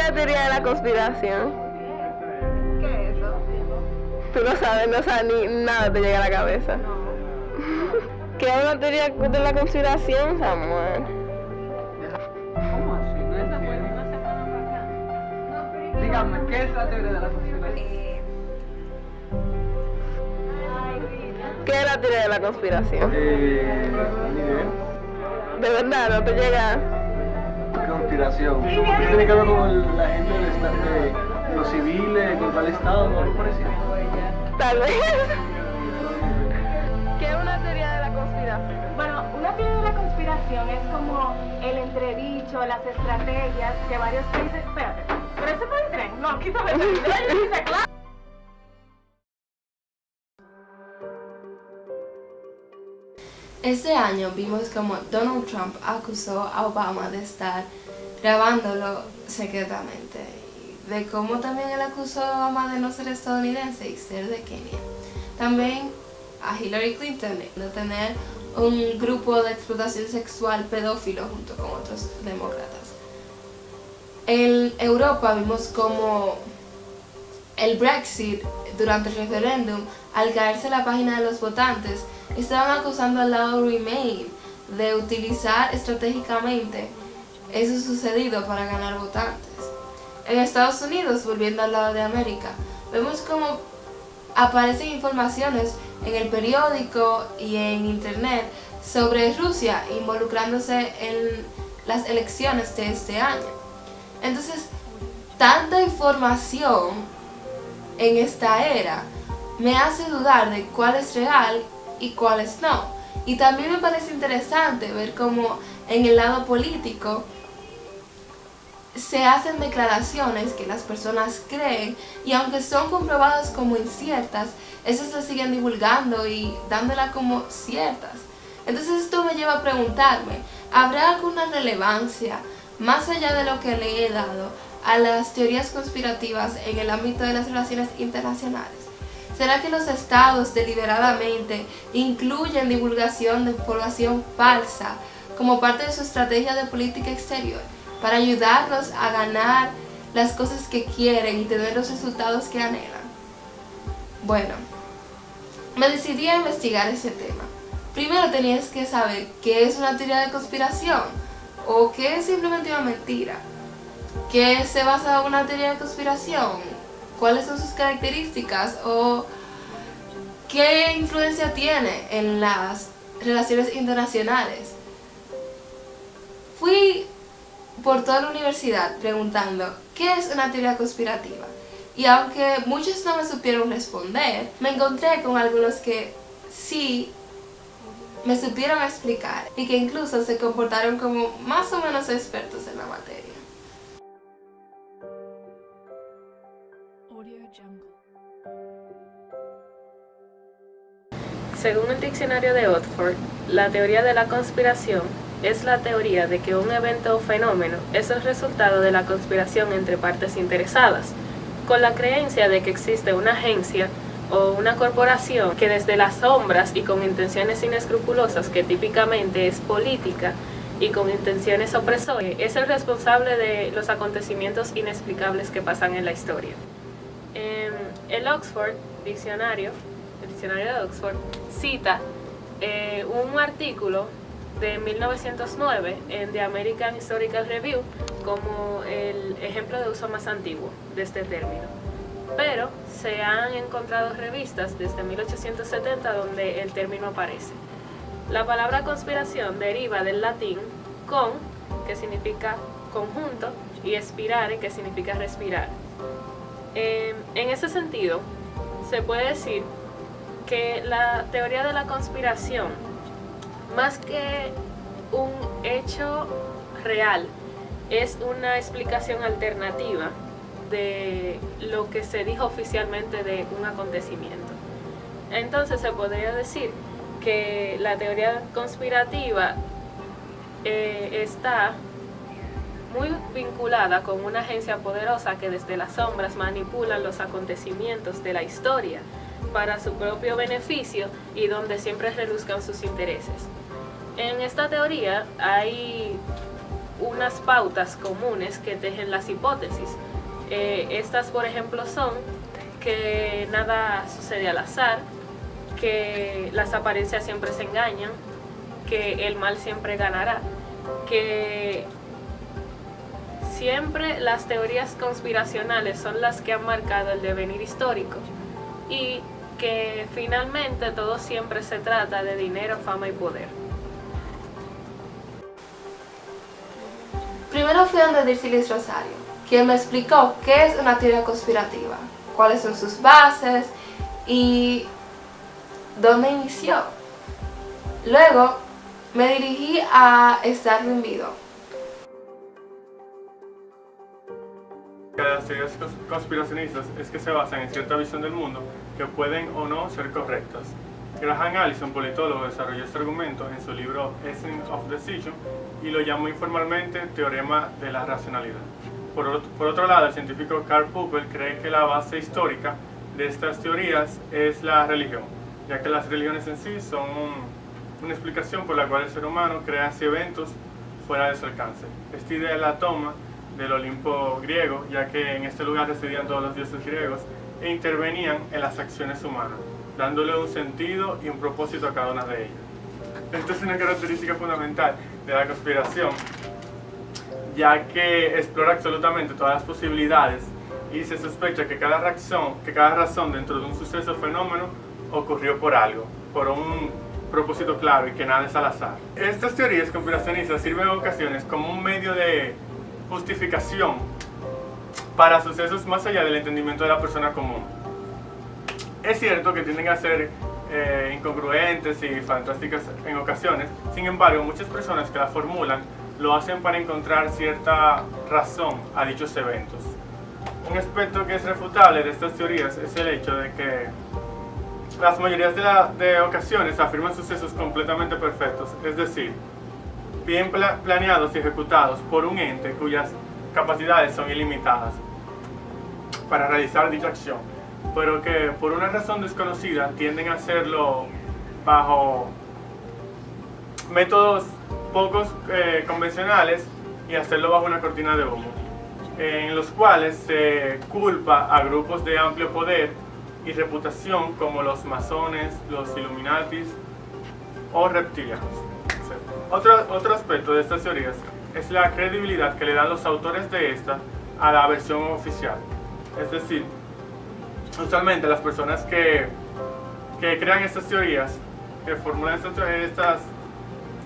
la teoría de la conspiración? ¿Qué es eso? Tú no sabes, ni nada te llega a la cabeza. No. ¿Qué es una teoría de la conspiración, Samuel? ¿Cómo así? No entiendo. Dígame, ¿qué es la teoría de la conspiración? ¿Qué es la teoría de la conspiración? Ni idea. De verdad, no te llega. Conspiración. ¿Qué tiene que ver con la gente del de los civiles, contra el Estado, o algo parecido? Tal vez. ¿Qué es una teoría de la conspiración? Bueno, una teoría de la conspiración es como el entredicho, las estrategias que varios países... Espérate, ¿pero ese fue el tren? No, quítame el video y dice, claro. Este año vimos como Donald Trump acusó a Obama de estar grabándolo secretamente, y de cómo también él acusó a Obama de no ser estadounidense y ser de Kenia. También a Hillary Clinton de tener un grupo de explotación sexual pedófilo junto con otros demócratas. En Europa vimos como el Brexit durante el referéndum, al caerse la página de los votantes, estaban acusando al lado Remain de utilizar estratégicamente eso sucedido para ganar votantes. En Estados Unidos, volviendo al lado de América, vemos como aparecen informaciones en el periódico y en internet sobre Rusia involucrándose en las elecciones de este año. Entonces, tanta información en esta era me hace dudar de cuál es real y cuáles no. Y también me parece interesante ver cómo en el lado político se hacen declaraciones que las personas creen y aunque son comprobadas como inciertas, esas se siguen divulgando y dándolas como ciertas. Entonces esto me lleva a preguntarme, ¿habrá alguna relevancia más allá de lo que le he dado a las teorías conspirativas en el ámbito de las relaciones internacionales? ¿Será que los estados deliberadamente incluyen divulgación de información falsa como parte de su estrategia de política exterior para ayudarnos a ganar las cosas que quieren y tener los resultados que anhelan? Bueno, me decidí a investigar ese tema. Primero tenías que saber qué es una teoría de conspiración o qué es simplemente una mentira. ¿Qué se basa en una teoría de conspiración? ¿Cuáles son sus características o qué influencia tiene en las relaciones internacionales? Fui por toda la universidad preguntando ¿qué es una teoría conspirativa? Y aunque muchos no me supieron responder, me encontré con algunos que sí me supieron explicar y que incluso se comportaron como más o menos expertos en la materia. Según el diccionario de Oxford, la teoría de la conspiración es la teoría de que un evento o fenómeno es el resultado de la conspiración entre partes interesadas, con la creencia de que existe una agencia o una corporación que desde las sombras y con intenciones inescrupulosas, que típicamente es política y con intenciones opresoras, es el responsable de los acontecimientos inexplicables que pasan en la historia. El Oxford Diccionario, el diccionario de Oxford, cita un artículo de 1909 en The American Historical Review como el ejemplo de uso más antiguo de este término. Pero se han encontrado revistas desde 1870 donde el término aparece. La palabra conspiración deriva del latín con, que significa conjunto, y spirare, que significa respirar. En ese sentido, se puede decir que la teoría de la conspiración, más que un hecho real, es una explicación alternativa de lo que se dijo oficialmente de un acontecimiento. Entonces se podría decir que la teoría conspirativa está muy vinculada con una agencia poderosa que desde las sombras manipula los acontecimientos de la historia para su propio beneficio y donde siempre reluzcan sus intereses. En esta teoría hay unas pautas comunes que tejen las hipótesis. Estas, por ejemplo, son que nada sucede al azar, que las apariencias siempre se engañan, que el mal siempre ganará, que siempre las teorías conspiracionales son las que han marcado el devenir histórico y que finalmente todo siempre se trata de dinero, fama y poder. Primero fui donde Dircilis Rosario, quien me explicó qué es una teoría conspirativa, cuáles son sus bases y dónde inició. Luego me dirigí a Starling Vido. Las teorías conspiracionistas es que se basan en cierta visión del mundo que pueden o no ser correctas. Graham Allison, politólogo, desarrolló este argumento en su libro Essence of Decision y lo llamó informalmente teorema de la racionalidad. Por otro lado, el científico Karl Popper cree que la base histórica de estas teorías es la religión, ya que las religiones en sí son una explicación por la cual el ser humano crea así eventos fuera de su alcance. Esta idea la toma del Olimpo griego, ya que en este lugar residían todos los dioses griegos e intervenían en las acciones humanas, dándole un sentido y un propósito a cada una de ellas. Esta es una característica fundamental de la conspiración, ya que explora absolutamente todas las posibilidades y se sospecha que cada razón dentro de un suceso o fenómeno ocurrió por algo, por un propósito claro y que nada es al azar. Estas teorías conspiracionistas sirven en ocasiones como un medio de justificación para sucesos más allá del entendimiento de la persona común. Es cierto que tienden a ser incongruentes y fantásticas en ocasiones, sin embargo muchas personas que la formulan lo hacen para encontrar cierta razón a dichos eventos. Un aspecto que es refutable de estas teorías es el hecho de que las mayorías de ocasiones afirman sucesos completamente perfectos, es decir, bien planeados y ejecutados por un ente cuyas capacidades son ilimitadas para realizar dicha acción, pero que por una razón desconocida tienden a hacerlo bajo métodos pocos convencionales y hacerlo bajo una cortina de humo, en los cuales se culpa a grupos de amplio poder y reputación como los masones, los Illuminatis o reptilianos. Otro aspecto de estas teorías es la credibilidad que le dan los autores de esta a la versión oficial. Es decir, usualmente las personas que crean estas teorías, que formulan estas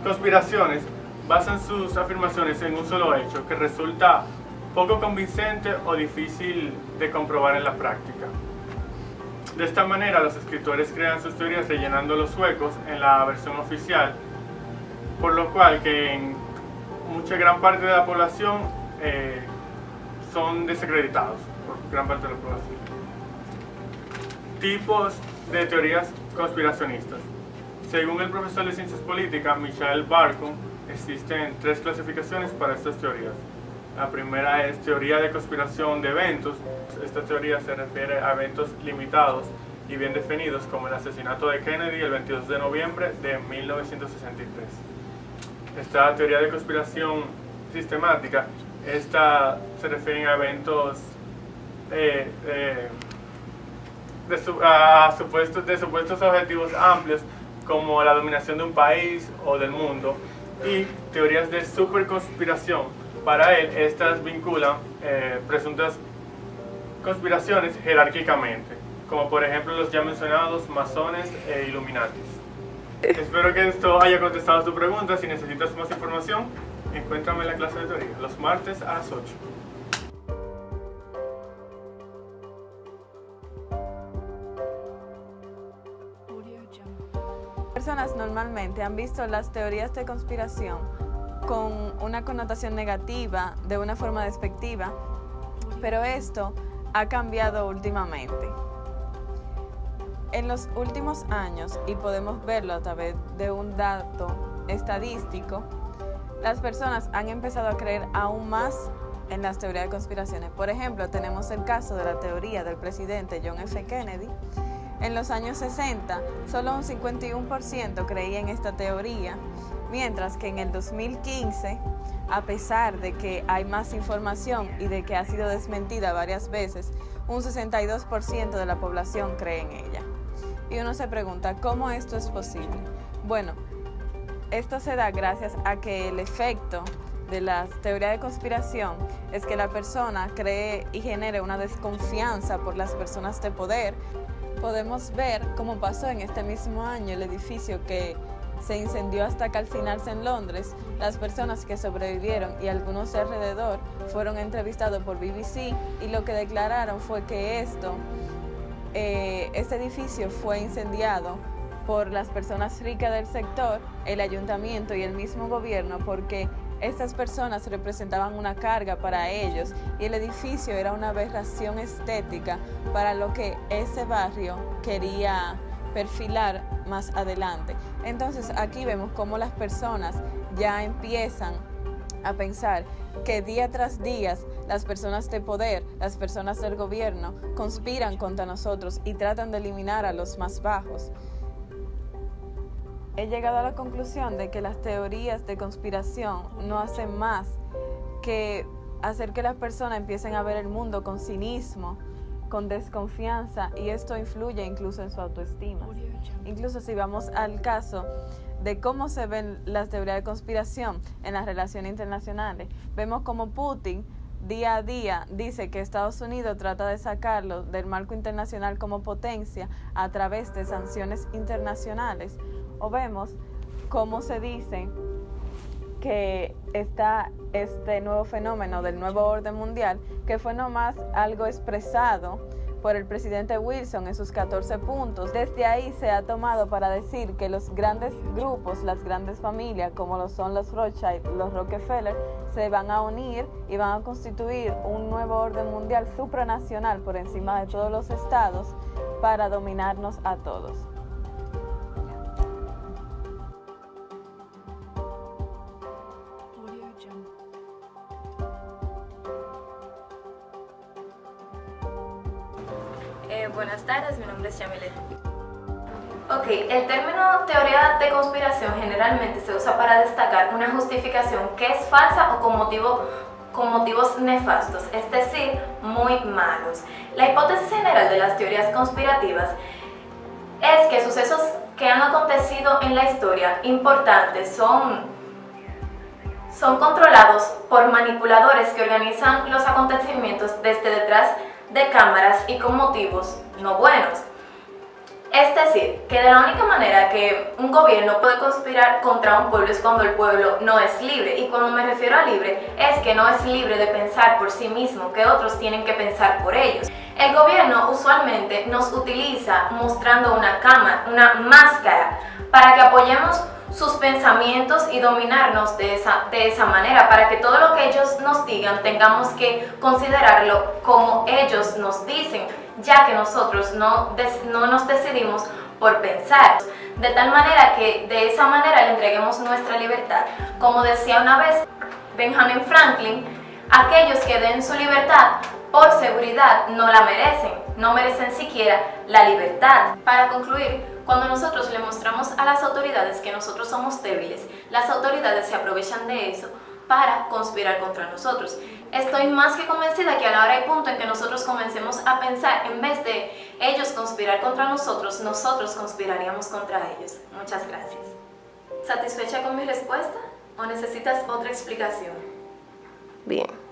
conspiraciones, basan sus afirmaciones en un solo hecho que resulta poco convincente o difícil de comprobar en la práctica. De esta manera, los escritores crean sus teorías rellenando los huecos en la versión oficial, por lo cual que en gran parte de la población son desacreditados por gran parte de la población. Tipos de teorías conspiracionistas. Según el profesor de Ciencias Políticas, Michael Barkun, existen 3 clasificaciones para estas teorías. La primera es teoría de conspiración de eventos. Esta teoría se refiere a eventos limitados y bien definidos, como el asesinato de Kennedy el 22 de noviembre de 1963. Esta teoría de conspiración sistemática, esta se refiere a eventos de supuestos objetivos amplios, como la dominación de un país o del mundo, y teorías de superconspiración. Para él, estas vinculan presuntas conspiraciones jerárquicamente, como por ejemplo los ya mencionados masones e Illuminatis. Espero que esto haya contestado tu pregunta. Si necesitas más información, encuéntrame en la clase de teoría, los martes a las 8. Personas normalmente han visto las teorías de conspiración con una connotación negativa, de una forma despectiva, pero esto ha cambiado últimamente. En los últimos años, y podemos verlo a través de un dato estadístico, las personas han empezado a creer aún más en las teorías de conspiraciones. Por ejemplo, tenemos el caso de la teoría del presidente John F. Kennedy. En los años 60, solo un 51% creía en esta teoría, Mientras que en el 2015, a pesar de que hay más información y de que ha sido desmentida varias veces, un 62% de la población cree en ella. Y uno se pregunta, ¿cómo esto es posible? Bueno, esto se da gracias a que el efecto de la teoría de conspiración es que la persona cree y genere una desconfianza por las personas de poder. Podemos ver cómo pasó en este mismo año el edificio que se incendió hasta calcinarse en Londres. Las personas que sobrevivieron y algunos de alrededor fueron entrevistados por BBC y lo que declararon fue que este edificio fue incendiado por las personas ricas del sector, el ayuntamiento y el mismo gobierno, porque estas personas representaban una carga para ellos y el edificio era una aberración estética para lo que ese barrio quería perfilar más adelante. Entonces aquí vemos cómo las personas ya empiezan a pensar que día tras día las personas de poder, las personas del gobierno conspiran contra nosotros y tratan de eliminar a los más bajos. He llegado a la conclusión de que las teorías de conspiración no hacen más que hacer que las personas empiecen a ver el mundo con cinismo, con desconfianza, y esto influye incluso en su autoestima. Incluso si vamos al caso de cómo se ven las teorías de conspiración en las relaciones internacionales, vemos como Putin día a día dice que Estados Unidos trata de sacarlo del marco internacional como potencia a través de sanciones internacionales. O vemos cómo se dice que está este nuevo fenómeno del nuevo orden mundial, que fue nomás algo expresado por el presidente Wilson en sus 14 puntos. Desde ahí se ha tomado para decir que los grandes grupos, las grandes familias, como lo son los Rothschild, los Rockefeller, se van a unir y van a constituir un nuevo orden mundial supranacional por encima de todos los estados para dominarnos a todos. Buenas tardes, mi nombre es Yamile. Ok, el término teoría de conspiración generalmente se usa para destacar una justificación que es falsa o con motivos nefastos, es decir, muy malos. La hipótesis general de las teorías conspirativas es que sucesos que han acontecido en la historia importantes son controlados por manipuladores que organizan los acontecimientos desde detrás de cámaras y con motivos no buenos. Es decir, que de la única manera que un gobierno puede conspirar contra un pueblo es cuando el pueblo no es libre. Y cuando me refiero a libre, es que no es libre de pensar por sí mismo, que otros tienen que pensar por ellos. El gobierno usualmente nos utiliza mostrando una máscara para que apoyemos sus pensamientos y dominarnos de esa manera, para que todo lo que ellos nos digan tengamos que considerarlo como ellos nos dicen, ya que nosotros no nos decidimos por pensar, de tal manera que de esa manera le entreguemos nuestra libertad. Como decía una vez Benjamin Franklin, aquellos que den su libertad por seguridad no la merecen, no merecen siquiera la libertad. Para concluir, cuando nosotros le mostramos a las autoridades que nosotros somos débiles, las autoridades se aprovechan de eso para conspirar contra nosotros. Estoy más que convencida que a la hora y punto en que nosotros comencemos a pensar, en vez de ellos conspirar contra nosotros, nosotros conspiraríamos contra ellos. Muchas gracias. ¿Satisfecha con mi respuesta o necesitas otra explicación? Bien.